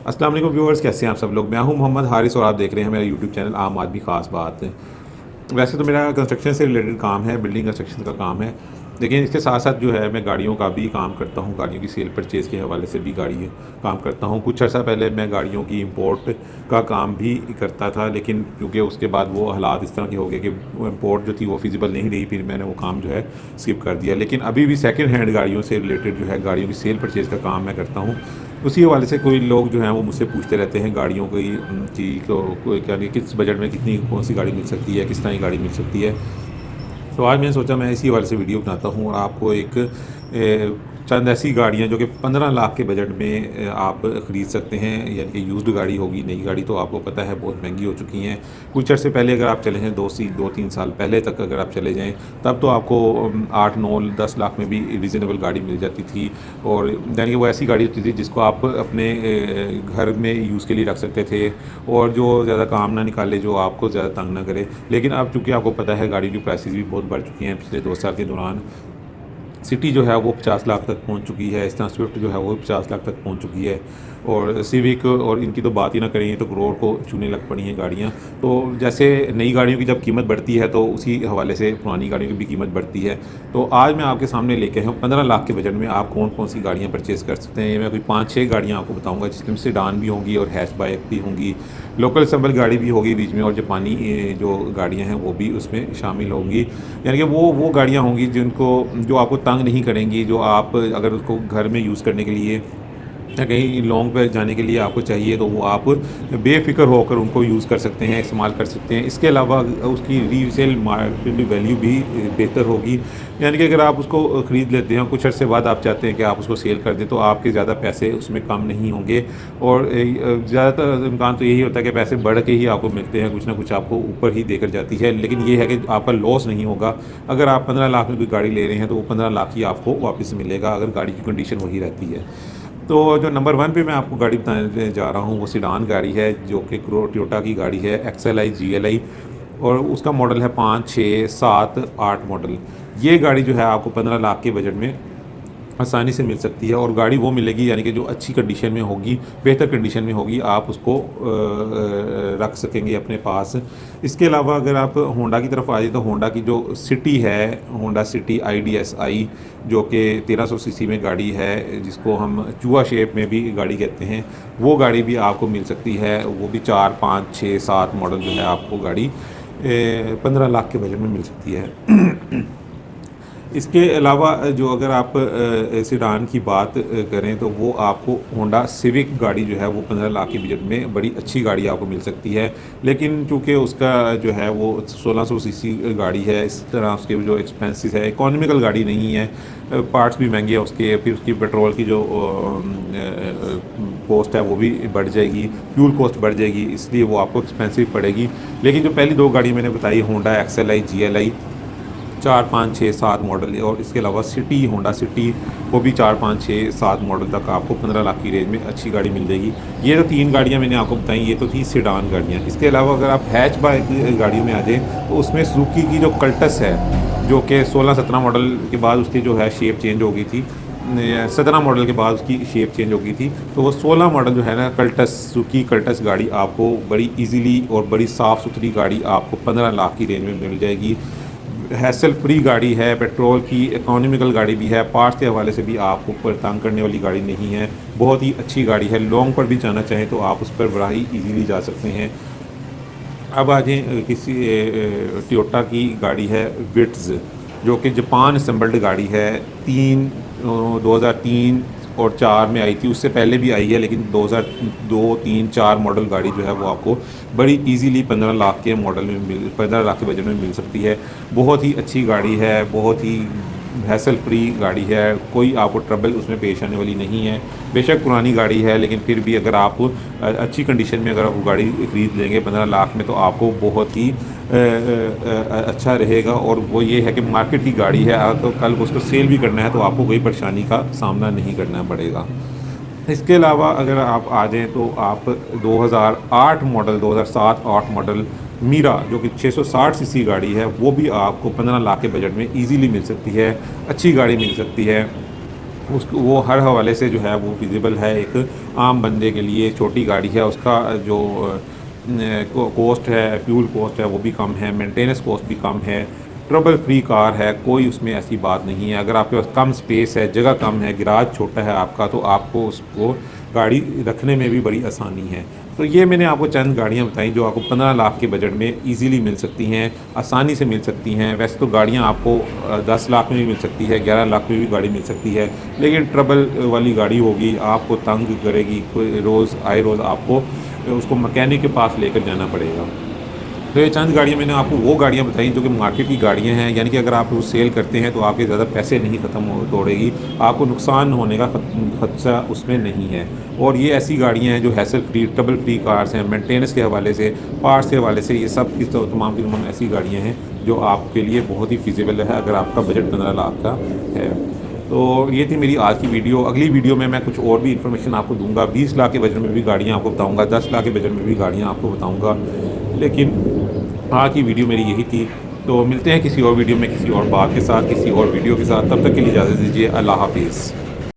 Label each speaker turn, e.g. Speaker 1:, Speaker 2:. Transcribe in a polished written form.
Speaker 1: अस्सलाम वालेकुम व्यूअर्स, कैसे हैं आप सब लोग। मैं हूं मोहम्मद हारिस और आप देख रहे हैं मेरा यूट्यूब चैनल आम आदमी ख़ास बात है। वैसे तो मेरा कंस्ट्रक्शन से रिलेटेड काम है, बिल्डिंग कंस्ट्रक्शन का काम है, लेकिन इसके साथ साथ जो है मैं गाड़ियों का भी काम करता हूँ। गाड़ियों की सेल परचेज़ के हवाले से भी गाड़ी काम करता हूँ। कुछ अर्सा पहले मैं गाड़ियों की इंपोर्ट का काम भी करता था, लेकिन क्योंकि उसके बाद वो हालात इस तरह के हो गए कि वो इंपोर्ट जो थी वो फिजिबल नहीं रही, फिर मैंने वो काम जो है स्किप कर दिया। लेकिन अभी भी सेकेंड हैंड गाड़ियों से रिलेटेड जो है गाड़ियों की सेल परचेज़ का काम मैं करता हूँ। उसी हवाले से कोई लोग जो हैं वो मुझसे पूछते रहते हैं गाड़ियों की को क्या नहीं, किस बजट में कितनी कौन सी गाड़ी मिल सकती है, किस तरह की गाड़ी मिल सकती है। तो आज मैंने सोचा मैं इसी हवाले से वीडियो बनाता हूँ और आपको एक चंद ऐसी गाड़ियाँ जो कि 15 लाख के बजट में आप ख़रीद सकते हैं, यानी कि यूज्ड गाड़ी होगी। नई गाड़ी तो आपको पता है बहुत महंगी हो चुकी हैं। कुछ अर्से पहले अगर आप चले जाएँ, 2-3 साल पहले तक अगर आप चले जाएँ, तब तो आपको 8-9-10 लाख में भी रिजनेबल गाड़ी मिल जाती थी। और यानी कि वो ऐसी गाड़ी होती थी जिसको आप अपने घर में यूज़ के लिए रख सकते थे, और जो ज़्यादा काम ना निकाले, जो आपको ज़्यादा तंग ना करे। लेकिन अब चूँकि आपको पता है गाड़ी की प्राइसेस भी बहुत बढ़ चुकी हैं पिछले 2 साल के दौरान। सिटी जो है वो 50 लाख तक पहुंच चुकी है, इस तरह स्विफ्ट जो है वो 50 लाख तक पहुंच चुकी है, और सिविक और इनकी तो बात ही ना करें, ये तो करोड़ को छूने लग पड़ी हैं गाड़ियाँ। तो जैसे नई गाड़ियों की जब कीमत बढ़ती है तो उसी हवाले से पुरानी गाड़ियों की भी कीमत बढ़ती है। तो आज मैं आपके सामने लेके आया हूँ 15 लाख के बजट में आप कौन कौन सी गाड़ियाँ परचेज़ कर सकते हैं। मैं कोई 5-6 गाड़ियाँ आपको बताऊँगा, जिसमें सेडान भी होंगी और हैचबैक भी होंगी, लोकल संबल गाड़ी भी होगी बीच में, और जापानी जो गाड़ियाँ हैं वो भी उसमें शामिल होंगी। यानी कि वो गाड़ियाँ होंगी जो आपको तंग नहीं करेंगी, जो आप अगर उसको घर में यूज़ करने के लिए या कहीं लॉन्ग पे जाने के लिए आपको चाहिए, तो वो आप बेफ़िक्र होकर उनको यूज़ कर सकते हैं, इस्तेमाल कर सकते हैं। इसके अलावा उसकी रीसेल मार्केट वैल्यू भी बेहतर होगी। यानी कि अगर आप उसको ख़रीद लेते हैं, कुछ अर्से बाद आप चाहते हैं कि आप उसको सेल कर दें, तो आपके ज़्यादा पैसे उसमें कम नहीं होंगे। और ज़्यादातर इम्कान तो यही होता है कि पैसे बढ़ के ही आपको मिलते हैं, कुछ ना कुछ आपको ऊपर ही देकर जाती है। लेकिन ये है कि आपका लॉस नहीं होगा। अगर आप 15 लाख में कोई गाड़ी ले रहे हैं तो वो 15 लाख ही आपको वापस मिलेगा, अगर गाड़ी की कंडीशन वही रहती है। तो जो नंबर 1 पे मैं आपको गाड़ी बताने जा रहा हूँ वो सीडान गाड़ी है, जो कि टोयोटा की गाड़ी है, XLI GLI, और उसका मॉडल है 5, 6, 7, 8 मॉडल। ये गाड़ी जो है आपको 15 लाख के बजट में आसानी से मिल सकती है, और गाड़ी वो मिलेगी यानी कि जो अच्छी कंडीशन में होगी, बेहतर कंडीशन में होगी, आप उसको रख सकेंगे अपने पास। इसके अलावा अगर आप होंडा की तरफ आ जाए तो होंडा की जो सिटी है, होंडा सिटी IDSI, जो कि 1300 सीसी में गाड़ी है, जिसको हम चूहा शेप में भी गाड़ी कहते हैं, वो गाड़ी भी आपको मिल सकती है। वो भी 4, 5, 6, 7 मॉडल जो है आपको गाड़ी 15 लाख के बजट में मिल सकती है। इसके अलावा जो अगर आप सेडान की बात करें तो वो आपको होंडा सिविक गाड़ी जो है वो 15 लाख के बजट में बड़ी अच्छी गाड़ी आपको मिल सकती है। लेकिन चूँकि उसका जो है वो 1600 सीसी गाड़ी है, इस तरह उसके जो एक्सपेंसेस है, इकोनॉमिकल गाड़ी नहीं है, पार्ट्स भी महंगे हैं उसके, फिर उसकी पेट्रोल की जो कॉस्ट है वो भी बढ़ जाएगी, फ्यूल कॉस्ट बढ़ जाएगी, इसलिए वो आपको एक्सपेंसिव पड़ेगी। लेकिन जो पहली 2 गाड़ी मैंने बताई, होंडा XLI GLI 4, 5, 6, 7 मॉडल है, और इसके अलावा सिटी, होंडा सिटी, वो भी 4, 5, 6, 7 मॉडल तक आपको 15 लाख की रेंज में अच्छी गाड़ी मिल जाएगी। ये तो 3 गाड़ियाँ मैंने आपको बताई, ये तो थी सेडान गाड़ियाँ। इसके अलावा अगर आप हैचबैक गाड़ियों में आ जाएँ तो उसमें सुजुकी की जो कल्टस है, जो कि 16-17 मॉडल के बाद उसकी जो है शेप चेंज हो गई थी, 17 मॉडल के बाद उसकी शेप चेंज हो गई थी, तो वो 16 मॉडल जो है ना, कल्टस, सुजुकी कल्टस गाड़ी आपको बड़ी इजीली और बड़ी साफ़ सुथरी गाड़ी आपको 15 लाख की रेंज में मिल जाएगी। हैसल फ्री गाड़ी है, पेट्रोल की इकोनॉमिकल गाड़ी भी है, पार्ट्स के हवाले से भी आपको तंग करने वाली गाड़ी नहीं है, बहुत ही अच्छी गाड़ी है। लॉन्ग पर भी जाना चाहें तो आप उस पर बड़ा ही ईजीली जा सकते हैं। अब आ जाएँ किसी टोयोटा की गाड़ी है विट्ज़, जो कि जापान असेंबल्ड गाड़ी है। 2003 और 4 में आई थी, उससे पहले भी आई है, लेकिन 2002, 3, 4 मॉडल गाड़ी जो है वो आपको बड़ी इजीली 15 लाख के मॉडल में 15 लाख के बजट में मिल सकती है। बहुत ही अच्छी गाड़ी है, बहुत ही हैसल फ्री गाड़ी है, कोई आपको ट्रबल उसमें पेश आने वाली नहीं है। बेशक पुरानी गाड़ी है, लेकिन फिर भी अगर आप अच्छी कंडीशन में अगर आप वो गाड़ी ख़रीद लेंगे 15 लाख में, तो आपको बहुत ही अच्छा रहेगा। और वो ये है कि मार्केट की गाड़ी है, तो कल को उसको सेल भी करना है तो आपको कोई परेशानी का सामना नहीं करना पड़ेगा। इसके अलावा अगर आप आ जाएँ तो आप 2008 मॉडल, 2007-8 मॉडल मीरा, जो कि 660 सीसी गाड़ी है, वो भी आपको 15 लाख के बजट में इजीली मिल सकती है, अच्छी गाड़ी मिल सकती है। उसको वो हर हवाले से जो है वो फिजिबल है। एक आम बंदे के लिए छोटी गाड़ी है, उसका जो कॉस्ट है, फ्यूल कॉस्ट है वो भी कम है, मेंटेनेंस कॉस्ट भी कम है, ट्रबल फ्री कार है, कोई उसमें ऐसी बात नहीं है। अगर आपके पास कम स्पेस है, जगह कम है, गैराज छोटा है आपका, तो आपको उसको गाड़ी रखने में भी बड़ी आसानी है। तो ये मैंने आपको चंद गाड़ियाँ बताई जो आपको 15 लाख के बजट में ईज़िली मिल सकती हैं, आसानी से मिल सकती हैं। वैसे तो गाड़ियाँ आपको 10 लाख में भी मिल सकती है, 11 लाख में भी गाड़ी मिल सकती है, लेकिन ट्रबल वाली गाड़ी होगी, आपको तंग करेगी, कोई रोज़ आए रोज़ आपको उसको मैकेनिक के पास लेकर जाना पड़ेगा। तो ये चंद गाड़ियाँ मैंने आपको वो गाड़ियाँ बताई जो कि मार्केट की गाड़ियाँ हैं, यानी कि अगर आप वो सेल करते हैं तो आपके ज़्यादा पैसे नहीं ख़त्म हो दौड़ेगी, आपको नुकसान होने का खदशा उसमें नहीं है। और ये ऐसी गाड़ियाँ हैं जो hassle free, trouble free cars हैं, मेंटेनेंस के हवाले से, पार्ट्स के हवाले से, ये सब की तो तमाम की तमाम ऐसी गाड़ियाँ हैं जो आपके लिए बहुत ही फ़ीज़िबल है अगर आपका बजट 15 लाख का है। तो ये थी मेरी आज की वीडियो। अगली वीडियो में मैं कुछ और भी इन्फॉर्मेशन आपको दूंगा। 20 लाख के बजट में भी गाड़ियाँ आपको बताऊंगा, 10 लाख के बजट में भी गाड़ियाँ आपको बताऊंगा। लेकिन आज की वीडियो मेरी यही थी। तो मिलते हैं किसी और वीडियो में किसी और बात के साथ, किसी और वीडियो के साथ। तब तक के लिए इजाज़त दीजिए। अल्लाह हाफिज़।